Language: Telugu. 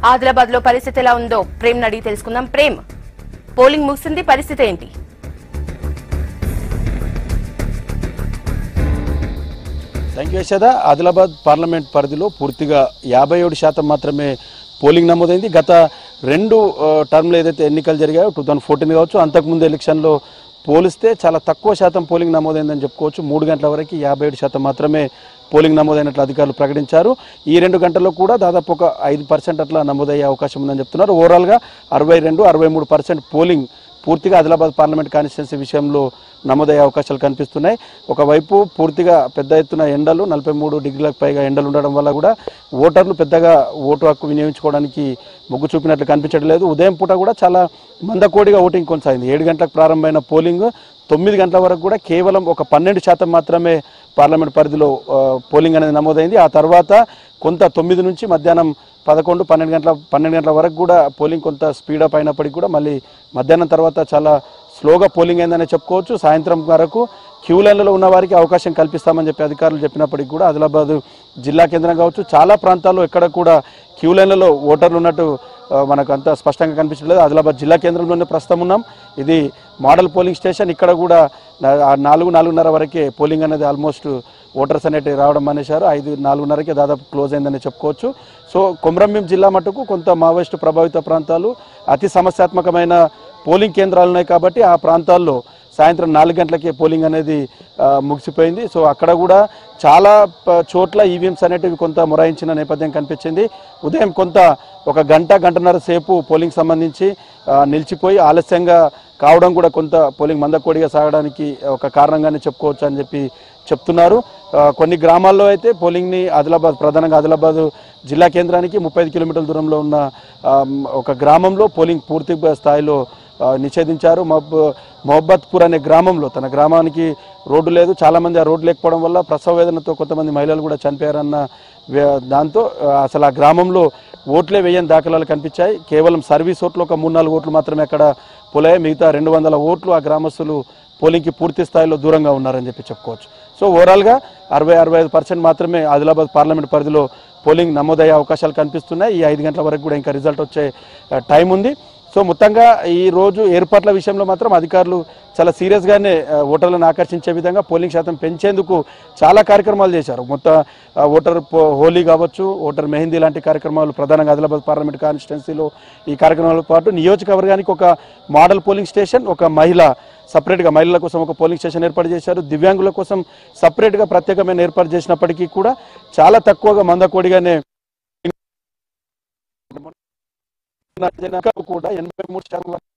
ఆదిలాబాద్ లో పరిస్థితి ఎలా ఉందో ప్రేమ్ అడిగి తెలుసుకుందాం. ప్రేమ్, పోలింగ్ ముగిసింది, పరిస్థితి ఏంటి? Thank you Yashoda. Adilabad parliament పరిధిలో పూర్తిగా 57% మాత్రమే పోలింగ్ నమోదైంది. గత రెండు టర్మ్లు ఏదైతే ఎన్నికలు జరిగాయో 2014 కావచ్చు, అంతకుముందు ఎలక్షన్లో పోలిస్తే చాలా తక్కువ శాతం పోలింగ్ నమోదైందని చెప్పుకోవచ్చు. 3 గంటల వరకు 57% మాత్రమే పోలింగ్ నమోదైనట్లు అధికారులు ప్రకటించారు. ఈ 2 గంటల్లో కూడా దాదాపు ఒక 5% అట్లా నమోదయ్యే అవకాశం ఉందని చెప్తున్నారు. ఓవరాల్గా 62-63% పోలింగ్ పూర్తిగా ఆదిలాబాద్ పార్లమెంట్ కాన్స్టిట్యున్సీ విషయంలో నమోదయ్యే అవకాశాలు కనిపిస్తున్నాయి. ఒకవైపు పూర్తిగా పెద్ద ఎత్తున ఎండలు, 43 డిగ్రీలకు పైగా ఎండలు ఉండడం వల్ల కూడా ఓటర్లు పెద్దగా ఓటు హక్కు వినియోగించుకోవడానికి మొగ్గు చూపినట్లు కనిపించడం లేదు. ఉదయం పూట కూడా చాలా మందకోడిగా ఓటింగ్ కొనసాగింది. 7 గంటలకు ప్రారంభమైన పోలింగ్ 9 గంటల వరకు కూడా కేవలం ఒక 12% మాత్రమే పార్లమెంట్ పరిధిలో పోలింగ్ అనేది నమోదైంది. ఆ తర్వాత కొంత 9 నుంచి మధ్యాహ్నం 12 గంటల వరకు కూడా పోలింగ్ కొంత స్పీడప్ అయినప్పటికీ కూడా మళ్ళీ మధ్యాహ్నం తర్వాత చాలా స్లోగా పోలింగ్ అయిందని చెప్పుకోవచ్చు. సాయంత్రం వరకు క్యూ లైన్లలో ఉన్న వారికి అవకాశం కల్పిస్తామని చెప్పి అధికారులు చెప్పినప్పటికీ కూడా ఆదిలాబాద్ జిల్లా కేంద్రం కావచ్చు, చాలా ప్రాంతాల్లో ఎక్కడ కూడా క్యూ లైన్లలో ఓటర్లు ఉన్నట్టు మనకు అంత స్పష్టంగా కనిపించలేదు. ఆదిలాబాద్ జిల్లా కేంద్రంలోనే ప్రస్తుతం ఉన్నాం. ఇది మోడల్ పోలింగ్ స్టేషన్. ఇక్కడ కూడా 4-4:30 వరకే పోలింగ్ అనేది ఆల్మోస్ట్ ఓటర్స్ అనేవి రావడం అనేశారు. 5-4:30కే దాదాపు క్లోజ్ అయిందని చెప్పుకోవచ్చు. సో కొమరంభీం జిల్లా మటుకు కొంత మావోయిస్టు ప్రభావిత ప్రాంతాలు, అతి సమస్యాత్మకమైన పోలింగ్ కేంద్రాలు ఉన్నాయి కాబట్టి ఆ ప్రాంతాల్లో సాయంత్రం 4 గంటలకే పోలింగ్ అనేది ముగిసిపోయింది. సో అక్కడ కూడా చాలా చోట్ల ఈవీఎంస్ అనేటివి కొంత మొరాయించిన నేపథ్యం కనిపించింది. ఉదయం కొంత ఒక గంటన్నర సేపు పోలింగ్ సంబంధించి నిలిచిపోయి ఆలస్యంగా కావడం కూడా కొంత పోలింగ్ మందకోడిగా సాగడానికి ఒక కారణంగానే చెప్పుకోవచ్చు అని చెప్పి చెప్తున్నారు. కొన్ని గ్రామాల్లో అయితే పోలింగ్ని ప్రధానంగా ఆదిలాబాద్ జిల్లా కేంద్రానికి 35 కిలోమీటర్ల దూరంలో ఉన్న ఒక గ్రామంలో పోలింగ్ పూర్తి స్థాయిలో నిషేధించారు. మొహబ్బత్పూర్ అనే గ్రామంలో, తన గ్రామానికి రోడ్డు లేదు, చాలామంది ఆ రోడ్డు లేకపోవడం వల్ల ప్రసవ వేదనతో కొంతమంది మహిళలు కూడా చనిపోయారన్న దాంతో అసలు ఆ గ్రామంలో ఓట్లే వేయని దాఖలాలు కనిపించాయి. కేవలం సర్వీస్ ఓట్లు ఒక 3-4 ఓట్లు మాత్రమే అక్కడ పోలాయి. మిగతా 200 ఓట్లు ఆ గ్రామస్తులు పోలింగ్కి పూర్తి స్థాయిలో దూరంగా ఉన్నారని చెప్పి చెప్పుకోవచ్చు. సో ఓవరాల్గా 60-65% మాత్రమే ఆదిలాబాద్ పార్లమెంట్ పరిధిలో పోలింగ్ నమోదయ్యే అవకాశాలు కనిపిస్తున్నాయి. ఈ 5 గంటల వరకు కూడా ఇంకా రిజల్ట్ వచ్చే టైం ఉంది. సో మొత్తంగా ఈ రోజు ఏర్పాట్ల విషయంలో మాత్రం అధికారులు చాలా సీరియస్గానే ఓటర్లను ఆకర్షించే విధంగా పోలింగ్ శాతం పెంచేందుకు చాలా కార్యక్రమాలు చేశారు. మొత్తం ఓటర్ హోలీ కావచ్చు, ఓటర్ మెహందీ లాంటి కార్యక్రమాలు ప్రధానంగా ఆదిలాబాద్ పార్లమెంట్ కాన్స్టిట్యున్సీలో ఈ కార్యక్రమాలతో పాటు నియోజకవర్గానికి ఒక మోడల్ పోలింగ్ స్టేషన్, ఒక సపరేట్గా మహిళల కోసం ఒక పోలింగ్ స్టేషన్ ఏర్పాటు చేశారు. దివ్యాంగుల కోసం సపరేట్గా ప్రత్యేకమైన ఏర్పాటు చేసినప్పటికీ కూడా చాలా తక్కువగా మందకోడిగానే కూడా 83%